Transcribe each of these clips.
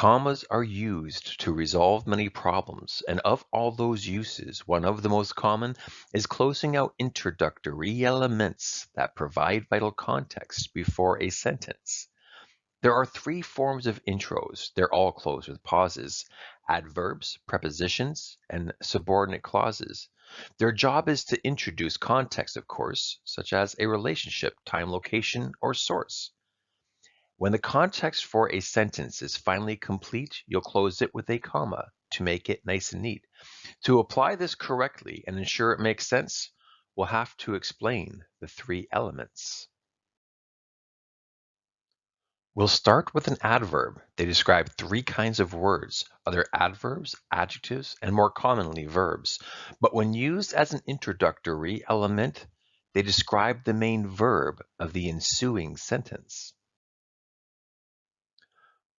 Commas are used to resolve many problems, and of all those uses, one of the most common is closing out introductory elements that provide vital context before a sentence. There are three forms of intros. They're all closed with pauses: adverbs, prepositions, and subordinate clauses. Their job is to introduce context, of course, such as a relationship, time, location, or source. When the context for a sentence is finally complete, you'll close it with a comma to make it nice and neat. To apply this correctly and ensure it makes sense, we'll have to explain the three elements. We'll start with an adverb. They describe three kinds of words: other adverbs, adjectives, and more commonly verbs. But when used as an introductory element, they describe the main verb of the ensuing sentence.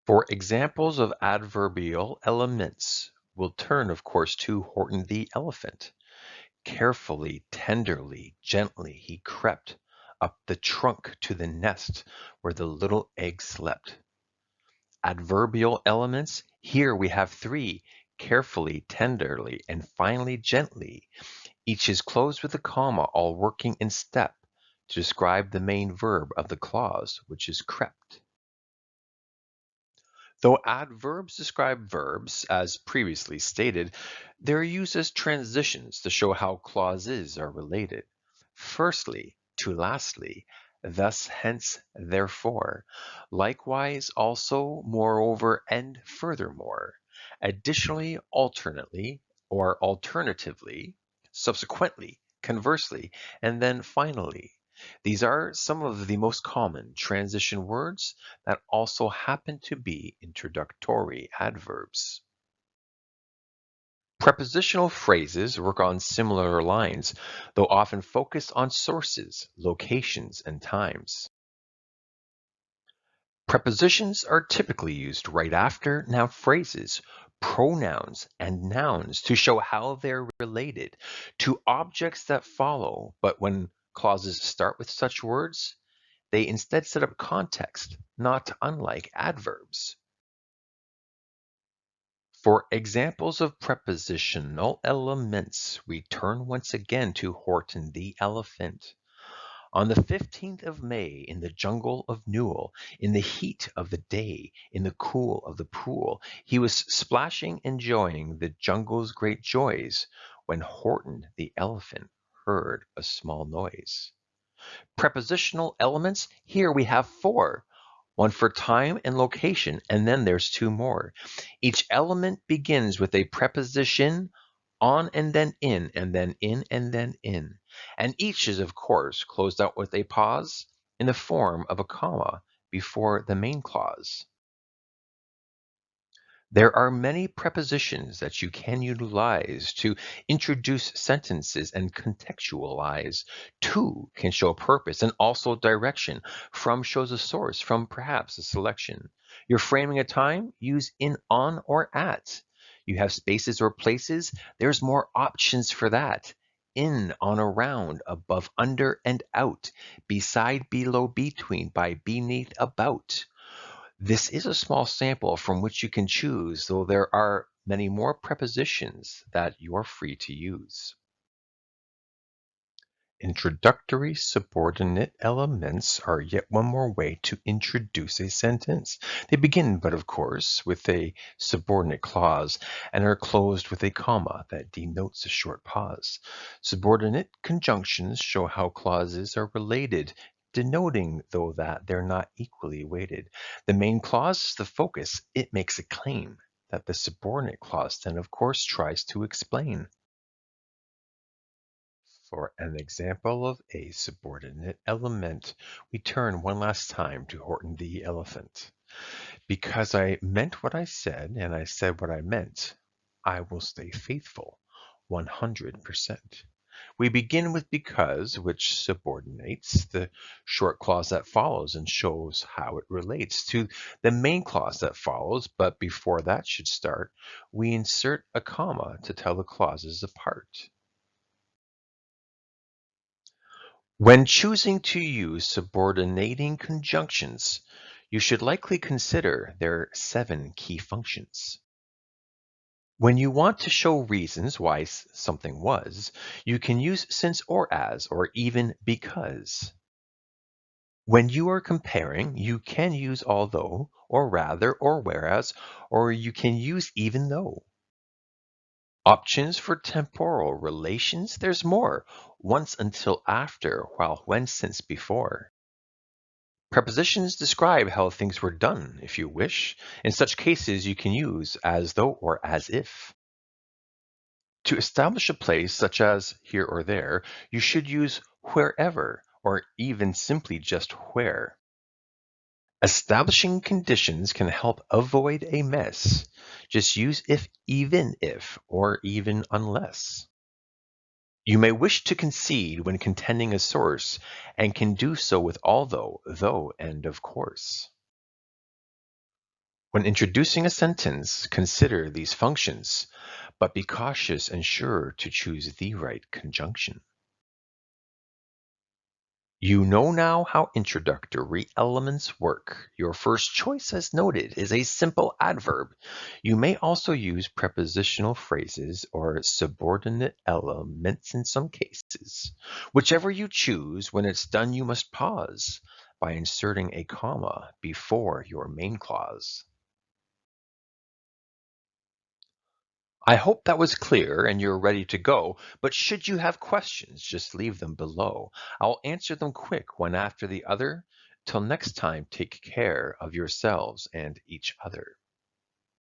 For examples of adverbial elements, we'll turn, of course, to Horton the elephant. Carefully, tenderly, gently he crept up the trunk to the nest where the little egg slept. Adverbial elements, here we have three: carefully, tenderly, and finally, gently. Each is closed with a comma, all working in step to describe the main verb of the clause, which is crept. Though adverbs describe verbs, as previously stated, they're used as transitions to show how clauses are related. Firstly, to lastly, thus, hence, therefore. Likewise, also, moreover, and furthermore. Additionally, alternately, or alternatively, subsequently, conversely, and then finally. These are some of the most common transition words that also happen to be introductory adverbs. Prepositional phrases work on similar lines, though often focus on sources, locations, and times. Prepositions are typically used right after noun phrases, pronouns, and nouns to show how they're related to objects that follow, but when clauses start with such words, they instead set up context, not unlike adverbs. For examples of prepositional elements, we turn once again to Horton the elephant. On the 15th of May, in the jungle of Newell, in the heat of the day, in the cool of the pool, he was splashing, enjoying the jungle's great joys, when Horton the elephant heard a small noise. Prepositional elements, here we have four: one for time and location, and then there's two more. Each element begins with a preposition, on and then in, and then in and then in. And each is, of course, closed out with a pause in the form of a comma before the main clause. There are many prepositions that you can utilize to introduce sentences and contextualize. To can show purpose and also direction. From shows a source, from perhaps a selection. You're framing a time, use in, on, or at. You have spaces or places, there's more options for that. In, on, around, above, under, and out. Beside, below, between, by, beneath, about. This is a small sample from which you can choose, though there are many more prepositions that you are free to use. Introductory subordinate elements are yet one more way to introduce a sentence. They begin, but of course, with a subordinate clause and are closed with a comma that denotes a short pause. Subordinate conjunctions show how clauses are related, denoting, though, that they're not equally weighted. The main clause is the focus. It makes a claim that the subordinate clause then, of course, tries to explain. For an example of a subordinate element, we turn one last time to Horton the elephant. Because I meant what I said and I said what I meant, I will stay faithful 100%. We begin with because, which subordinates the short clause that follows and shows how it relates to the main clause that follows, but before that should start, we insert a comma to tell the clauses apart. When choosing to use subordinating conjunctions, you should likely consider their 7 key functions. When you want to show reasons why something was, you can use since or as, or even because. When you are comparing, you can use although, or rather, or whereas, or you can use even though. Options for temporal relations, there's more. Once, until, after, while, when, since, before. Prepositions describe how things were done, if you wish. In such cases, you can use as though or as if. To establish a place, such as here or there, you should use wherever, or even simply just where. Establishing conditions can help avoid a mess. Just use even if, or even unless. You may wish to concede when contending a source, and can do so with although, though, and of course. When introducing a sentence, consider these functions, but be cautious and sure to choose the right conjunction. You know now how introductory elements work. Your first choice, as noted, is a simple adverb. You may also use prepositional phrases or subordinate elements in some cases. Whichever you choose, when it's done, you must pause by inserting a comma before your main clause. I hope that was clear and you're ready to go, but should you have questions, just leave them below. I'll answer them quick one after the other. Till next time, take care of yourselves and each other.